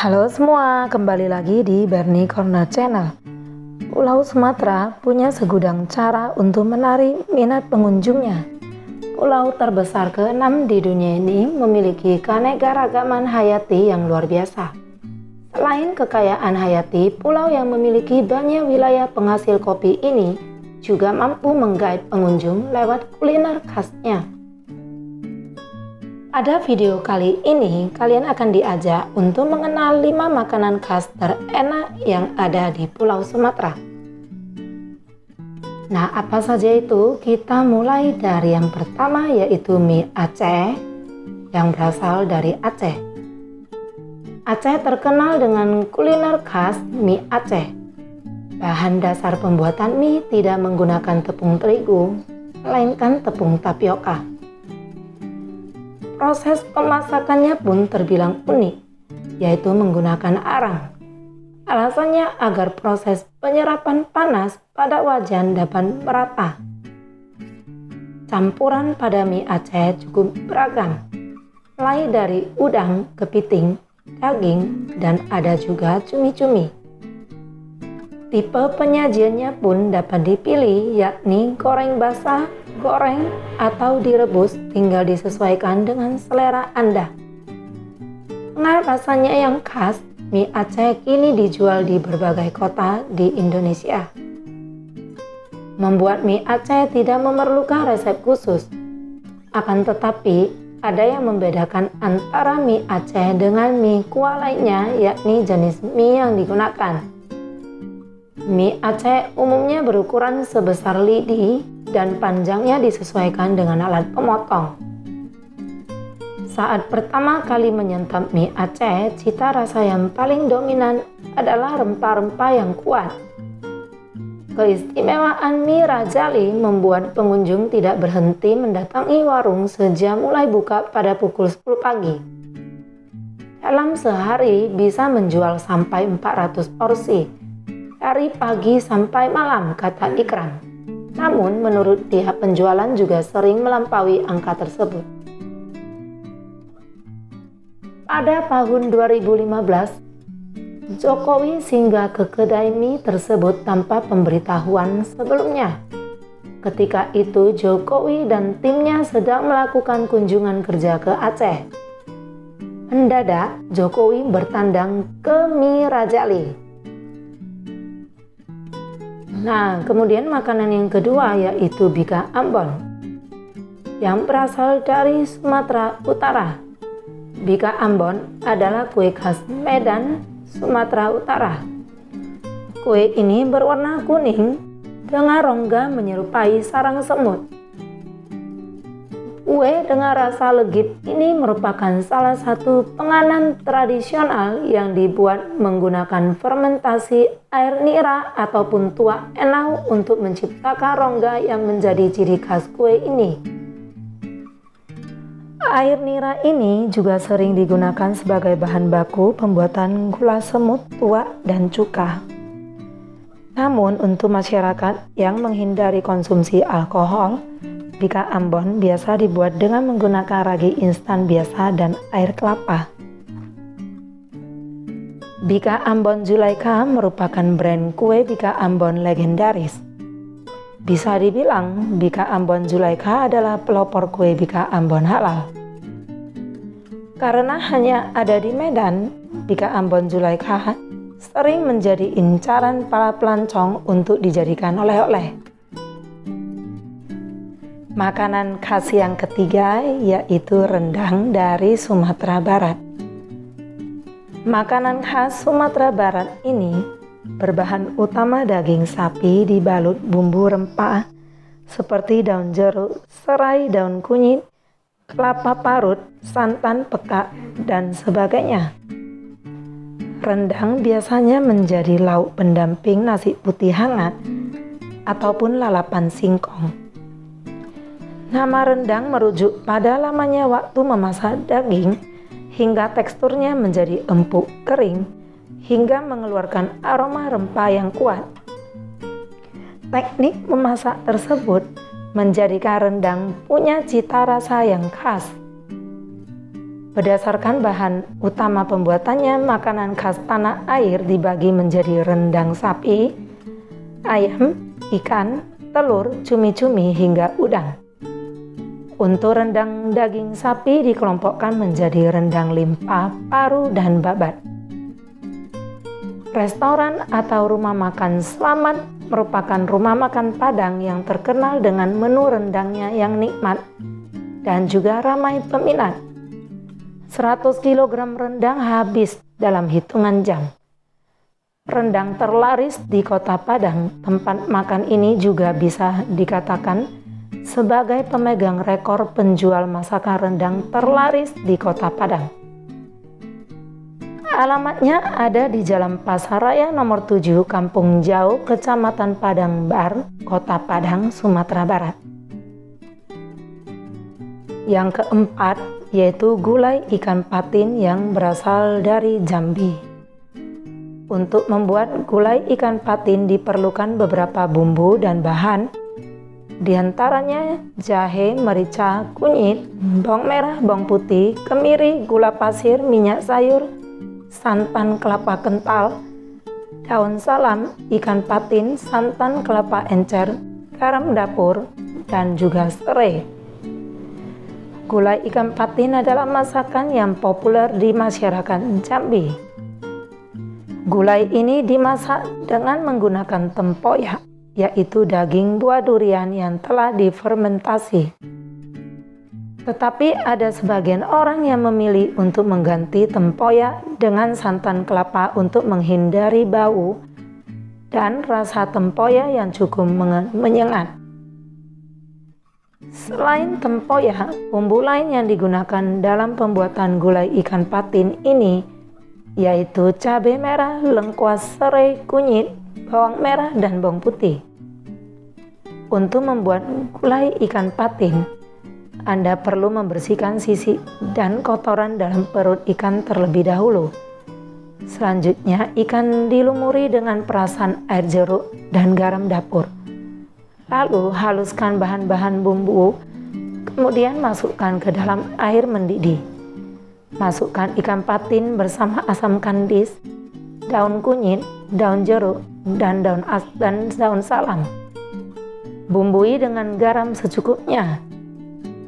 Halo semua, kembali lagi di Bernie Corner Channel. Pulau Sumatera punya segudang cara untuk menarik minat pengunjungnya. Pulau terbesar ke-6 di dunia ini memiliki keanekaragaman hayati yang luar biasa. Selain kekayaan hayati, pulau yang memiliki banyak wilayah penghasil kopi ini juga mampu menggait pengunjung lewat kuliner khasnya. Pada video kali ini, kalian akan diajak untuk mengenal 5 makanan khas terenak yang ada di Pulau Sumatera. Nah, apa saja itu? Kita mulai dari yang pertama, yaitu mie Aceh yang berasal dari Aceh. Aceh terkenal dengan kuliner khas mie Aceh. Bahan dasar pembuatan mie tidak menggunakan tepung terigu, melainkan tepung tapioka. Proses pemasakannya pun terbilang unik, yaitu menggunakan arang. Alasannya agar proses penyerapan panas pada wajan dapat merata. Campuran pada mie Aceh cukup beragam, mulai dari udang, kepiting, daging, dan ada juga cumi-cumi. Tipe penyajiannya pun dapat dipilih, yakni goreng basah, goreng, atau direbus, tinggal disesuaikan dengan selera Anda. Dengan rasanya yang khas, mie Aceh kini dijual di berbagai kota di Indonesia. Membuat mie Aceh tidak memerlukan resep khusus. Akan tetapi, ada yang membedakan antara mie Aceh dengan mie kuah lainnya, yakni jenis mie yang digunakan. Mie Aceh umumnya berukuran sebesar lidi dan panjangnya disesuaikan dengan alat pemotong. Saat pertama kali menyantap mie Aceh, cita rasa yang paling dominan adalah rempah-rempah yang kuat. Keistimewaan mie Rajali membuat pengunjung tidak berhenti mendatangi warung sejak mulai buka pada pukul 10 pagi. Dalam sehari bisa menjual sampai 400 porsi. Dari pagi sampai malam, kata Ikram. Namun, menurut dia penjualan juga sering melampaui angka tersebut. Pada tahun 2015, Jokowi singgah ke kedai mie tersebut tanpa pemberitahuan sebelumnya. Ketika itu, Jokowi dan timnya sedang melakukan kunjungan kerja ke Aceh. Mendadak, Jokowi bertandang ke mie Rajali. Nah, kemudian makanan yang kedua yaitu Bika Ambon yang berasal dari Sumatera Utara. Bika Ambon adalah kue khas Medan, Sumatera Utara. Kue ini berwarna kuning dengan rongga menyerupai sarang semut. Kue dengan rasa legit ini merupakan salah satu penganan tradisional yang dibuat menggunakan fermentasi air nira ataupun tuak enau untuk menciptakan rongga yang menjadi ciri khas kue ini. Air nira ini juga sering digunakan sebagai bahan baku pembuatan gula semut, tuak, dan cuka. Namun untuk masyarakat yang menghindari konsumsi alkohol, Bika Ambon biasa dibuat dengan menggunakan ragi instan biasa dan air kelapa. Bika Ambon Zulaikha merupakan brand kue Bika Ambon legendaris. Bisa dibilang Bika Ambon Zulaikha adalah pelopor kue Bika Ambon halal. Karena hanya ada di Medan, Bika Ambon Zulaikha sering menjadi incaran para pelancong untuk dijadikan oleh-oleh. Makanan khas yang ketiga yaitu rendang dari Sumatera Barat. Makanan khas Sumatera Barat ini berbahan utama daging sapi dibalut bumbu rempah seperti daun jeruk, serai daun kunyit, kelapa parut, santan pekak, dan sebagainya. Rendang biasanya menjadi lauk pendamping nasi putih hangat ataupun lalapan singkong. Nama rendang merujuk pada lamanya waktu memasak daging hingga teksturnya menjadi empuk kering hingga mengeluarkan aroma rempah yang kuat. Teknik memasak tersebut menjadikan rendang punya cita rasa yang khas. Berdasarkan bahan utama pembuatannya, makanan khas tanah air dibagi menjadi rendang sapi, ayam, ikan, telur, cumi-cumi, hingga udang. Untuk rendang daging sapi dikelompokkan menjadi rendang limpa, paru, dan babat. Restoran atau rumah makan Slamet merupakan rumah makan Padang yang terkenal dengan menu rendangnya yang nikmat dan juga ramai peminat. 100 kg rendang habis dalam hitungan jam. Rendang terlaris di Kota Padang. Tempat makan ini juga bisa dikatakan sebagai pemegang rekor penjual masakan rendang terlaris di Kota Padang. Alamatnya ada di Jalan Pasaraya nomor 7, Kampung Jau, Kecamatan Padang Bar, Kota Padang, Sumatera Barat. Yang keempat yaitu gulai ikan patin yang berasal dari Jambi. Untuk membuat gulai ikan patin diperlukan beberapa bumbu dan bahan, diantaranya jahe, merica, kunyit, bawang merah, bawang putih, kemiri, gula pasir, minyak sayur, santan kelapa kental, daun salam, ikan patin, santan kelapa encer, garam dapur, dan juga serai. Gulai ikan patin adalah masakan yang populer di masyarakat Jambi. Gulai ini dimasak dengan menggunakan tempoyak, yaitu daging buah durian yang telah difermentasi. Tetapi ada sebagian orang yang memilih untuk mengganti tempoyak dengan santan kelapa untuk menghindari bau dan rasa tempoyak yang cukup menyengat. Selain tempoyak, bumbu lain yang digunakan dalam pembuatan gulai ikan patin ini yaitu cabai merah, lengkuas, serai, kunyit, bawang merah, dan bawang putih. Untuk membuat gulai ikan patin, Anda perlu membersihkan sisik dan kotoran dalam perut ikan terlebih dahulu. Selanjutnya, ikan dilumuri dengan perasan air jeruk dan garam dapur. Lalu haluskan bahan-bahan bumbu, kemudian masukkan ke dalam air mendidih. Masukkan ikan patin bersama asam kandis, daun kunyit, daun jeruk, dan daun salam. Bumbui dengan garam secukupnya.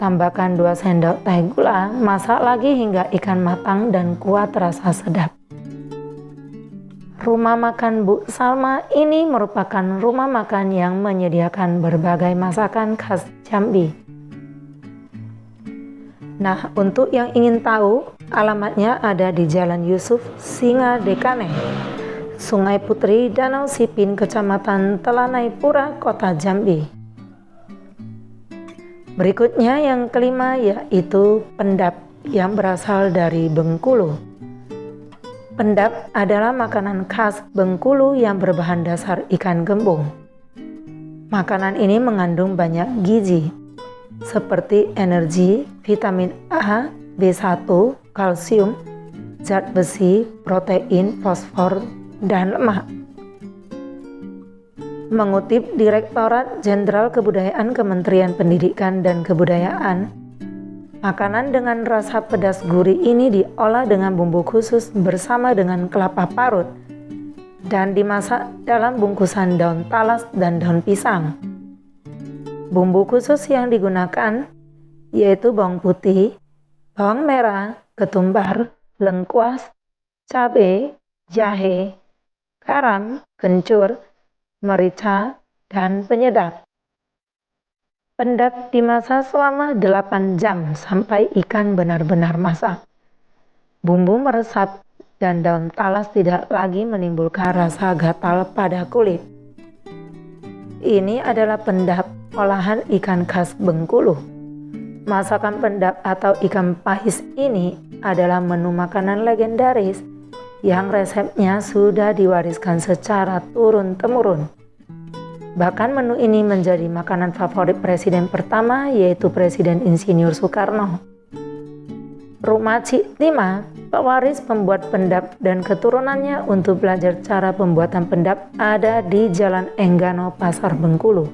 Tambahkan 2 sendok teh gula, masak lagi hingga ikan matang dan kuah terasa sedap. Rumah makan Bu Salma ini merupakan rumah makan yang menyediakan berbagai masakan khas Jambi. Nah, untuk yang ingin tahu, alamatnya ada di Jalan Yusuf Singa Dekane, Sungai Putri, Danau Sipin, Kecamatan Telanai Pura, Kota Jambi. Berikutnya yang kelima yaitu pendap yang berasal dari Bengkulu. Pendap adalah makanan khas Bengkulu yang berbahan dasar ikan gembung. Makanan ini mengandung banyak gizi seperti energi, vitamin A, B1, kalsium, zat besi, protein, fosfor, dan lemak. Mengutip Direktorat Jenderal Kebudayaan Kementerian Pendidikan dan Kebudayaan, makanan dengan rasa pedas gurih ini diolah dengan bumbu khusus bersama dengan kelapa parut dan dimasak dalam bungkusan daun talas dan daun pisang. Bumbu khusus yang digunakan yaitu bawang putih, bawang merah, ketumbar, lengkuas, cabai, jahe, garam, kencur, merica, dan penyedap. Pendap dimasak selama 8 jam sampai ikan benar-benar masak. Bumbu meresap dan daun talas tidak lagi menimbulkan rasa gatal pada kulit. Ini adalah pendap olahan ikan khas Bengkulu. Masakan pendap atau ikan pahis ini adalah menu makanan legendaris yang resepnya sudah diwariskan secara turun-temurun. Bahkan menu ini menjadi makanan favorit presiden pertama yaitu Presiden Insinyur Soekarno. Rumah Cik Tima, pewaris pembuat pendap dan keturunannya untuk belajar cara pembuatan pendap ada di Jalan Enggano, Pasar Bengkulu.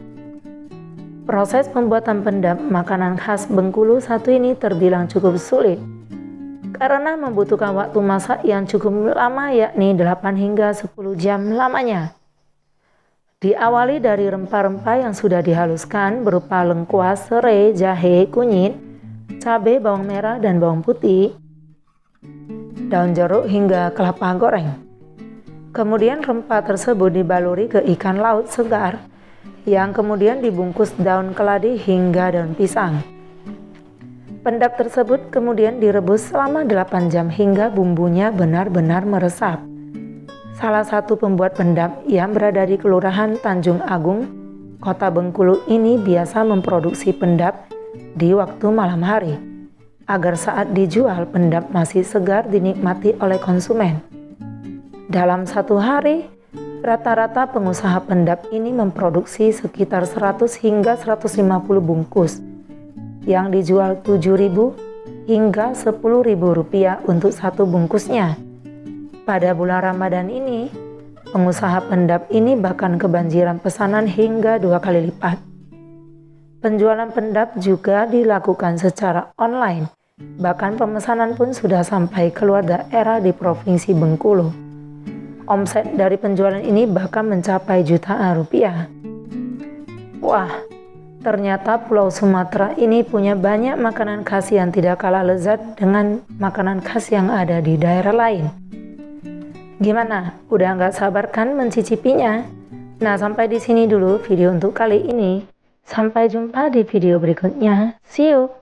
Proses pembuatan pendap makanan khas Bengkulu satu ini terbilang cukup sulit. karena membutuhkan waktu masak yang cukup lama, yakni 8 hingga 10 jam lamanya. Diawali dari rempah-rempah yang sudah dihaluskan berupa lengkuas, serai, jahe, kunyit, cabai, bawang merah, dan bawang putih, daun jeruk hingga kelapa goreng. Kemudian rempah tersebut dibaluri ke ikan laut segar yang kemudian dibungkus daun keladi hingga daun pisang. Pendap tersebut kemudian direbus selama 8 jam hingga bumbunya benar-benar meresap. Salah satu pembuat pendap yang berada di Kelurahan Tanjung Agung, Kota Bengkulu ini biasa memproduksi pendap di waktu malam hari, agar saat dijual pendap masih segar dinikmati oleh konsumen. Dalam satu hari, rata-rata pengusaha pendap ini memproduksi sekitar 100 hingga 150 bungkus yang dijual Rp7.000 hingga Rp10.000 untuk satu bungkusnya. Pada bulan Ramadan ini, pengusaha pendap ini bahkan kebanjiran pesanan hingga 2 kali lipat. Penjualan pendap juga dilakukan secara online, bahkan pemesanan pun sudah sampai keluar daerah di Provinsi Bengkulu. Omset dari penjualan ini bahkan mencapai jutaan rupiah. Wah, ternyata Pulau Sumatera ini punya banyak makanan khas yang tidak kalah lezat dengan makanan khas yang ada di daerah lain. Gimana? Udah nggak sabar kan mencicipinya? Nah, sampai di sini dulu video untuk kali ini. Sampai jumpa di video berikutnya. See you!